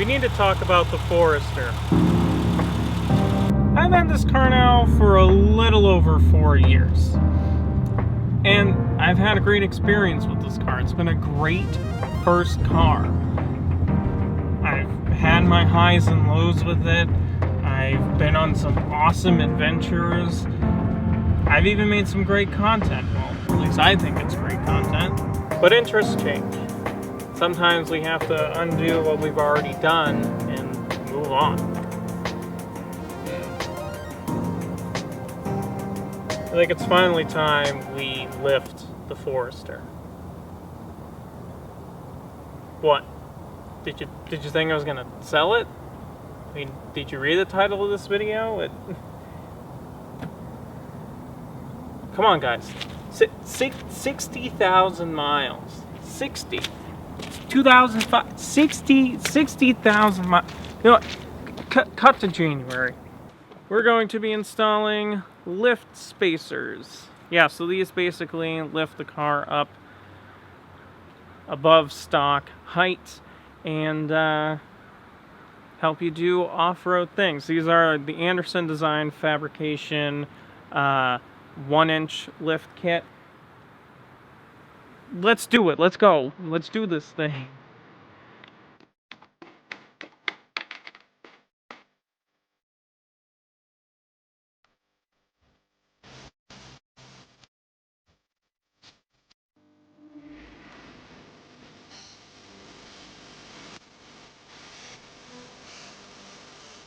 need to talk about the Forester. I've had this car now for a little over 4 years. And I've had a great experience with this car. It's been a great first car. I've had my highs and lows with it. I've been on some awesome adventures. I've even made some great content. Well, at least I think it's great content. But interests change. Sometimes we have to undo what we've already done and move on. I think it's finally time we lift the Forester. What? Did you think I was gonna sell it? I mean, did you read the title of this video? Come on, guys. 60,000 miles. 60. 2005. 60,000 miles. You know what? Cut to January. We're going to be installing lift spacers. Yeah, so these basically lift the car up above stock height and help you do off-road things. These are the Anderson Design Fabrication 1-inch lift kit. Let's do it. Let's go. Let's do this thing.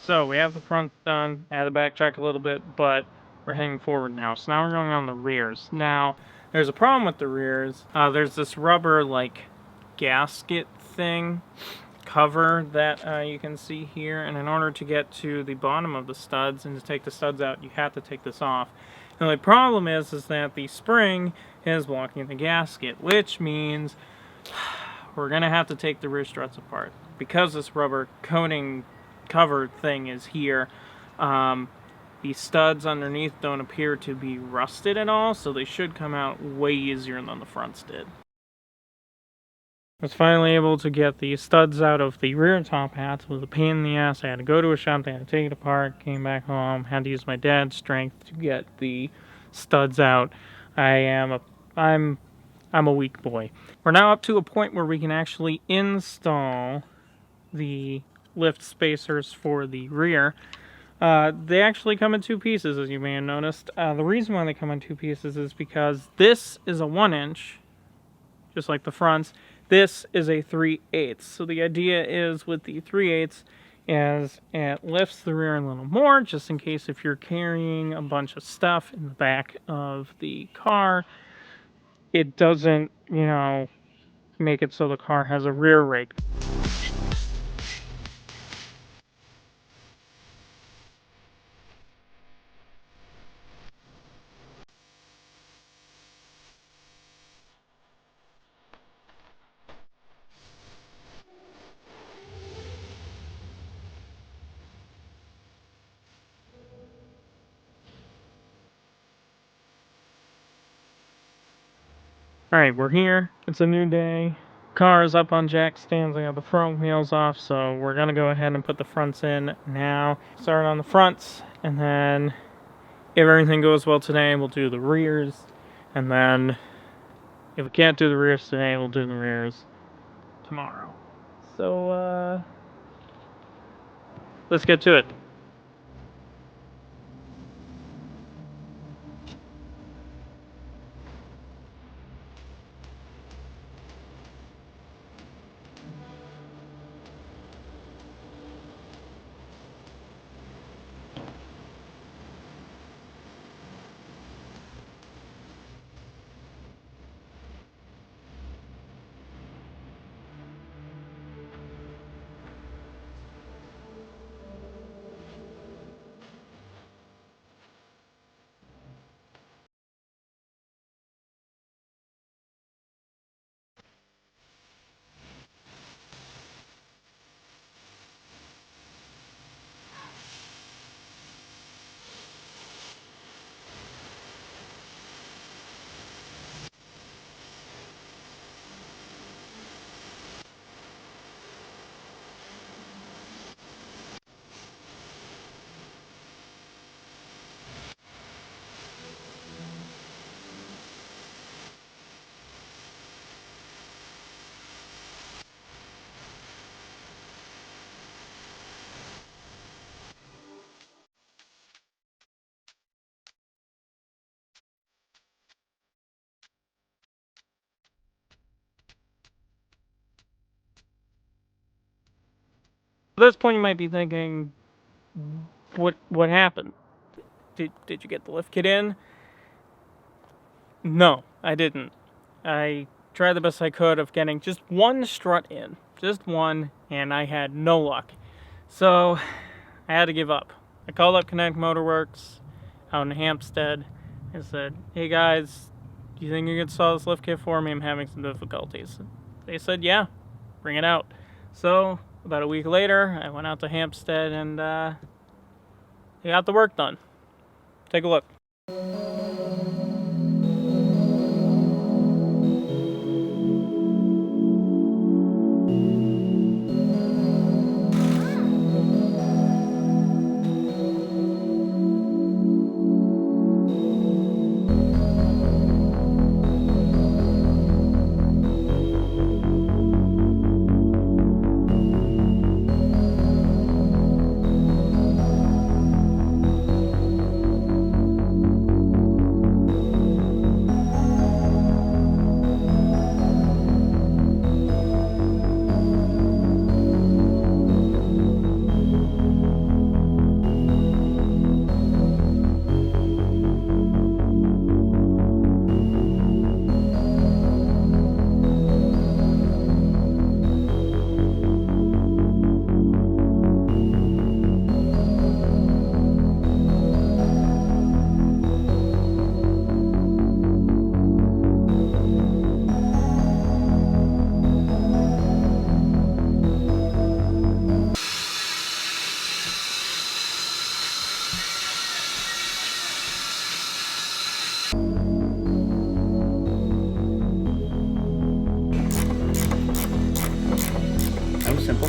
So we have the front done, had to backtrack a little bit, but we're heading forward now. So now we're going on the rears. Now, there's a problem with the rears. There's this rubber, like, gasket thing, cover that you can see here. And in order to get to the bottom of the studs and to take the studs out, you have to take this off. And the problem is that the spring is blocking the gasket, which means we're going to have to take the rear struts apart. Because this rubber coating covered thing is here, the studs underneath don't appear to be rusted at all, so they should come out way easier than the fronts did. I was finally able to get the studs out of the rear top hats. It was a pain in the ass. I had to go to a shop, they had to take it apart, came back home, had to use my dad's strength to get the studs out. I'm a weak boy. We're now up to a point where we can actually install the lift spacers for the rear. They actually come in 2 pieces, as you may have noticed. The reason why they come in 2 pieces is because this is a 1-inch, just like the fronts. This is a 3/8. So the idea is with the 3/8 is it lifts the rear a little more, just in case if you're carrying a bunch of stuff in the back of the car, it doesn't, you know, make it so the car has a rear rake. Alright, we're here. It's a new day. Car is up on jack stands. I got the front wheels off, so we're going to go ahead and put the fronts in now. Start on the fronts, and then if everything goes well today, we'll do the rears. And then if we can't do the rears today, we'll do the rears tomorrow. So, let's get to it. At this point, you might be thinking, what happened? Did you get the lift kit in? No, I didn't. I tried the best I could of getting just one strut in. Just one, and I had no luck. So, I had to give up. I called up Kinetic Motorworks out in Hampstead and said, hey guys, do you think you could install this lift kit for me? I'm having some difficulties. They said, yeah, bring it out. So, about a week later, I went out to Hampstead and they got the work done. Take a look. That was simple.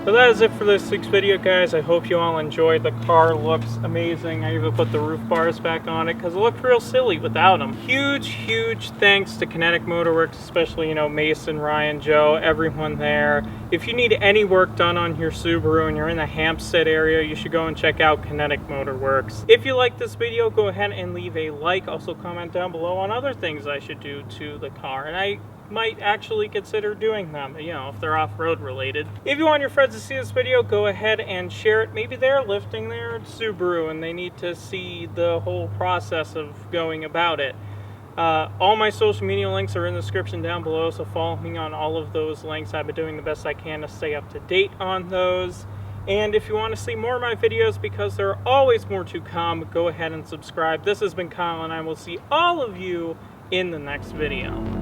So that is it for this week's video, guys. I hope you all enjoyed. The car looks amazing. I even put the roof bars back on it because it looked real silly without them. Huge thanks to Kinetic Motorworks, especially, you know, Mason, Ryan, Joe, everyone there. If you need any work done on your Subaru and you're in the Hampstead area, you should go and check out Kinetic Motorworks. If you like this video, go ahead and leave a like. Also comment down below on other things I should do to the car, and I might actually consider doing them, you know, if they're off-road related. If you want your friends to see this video, go ahead and share it. Maybe they're lifting their Subaru and they need to see the whole process of going about it. All my social media links are in the description down below, so follow me on all of those links. I've been doing the best I can to stay up to date on those. And if you want to see more of my videos, because there are always more to come, go ahead and subscribe. This has been Kyle, and I will see all of you in the next video.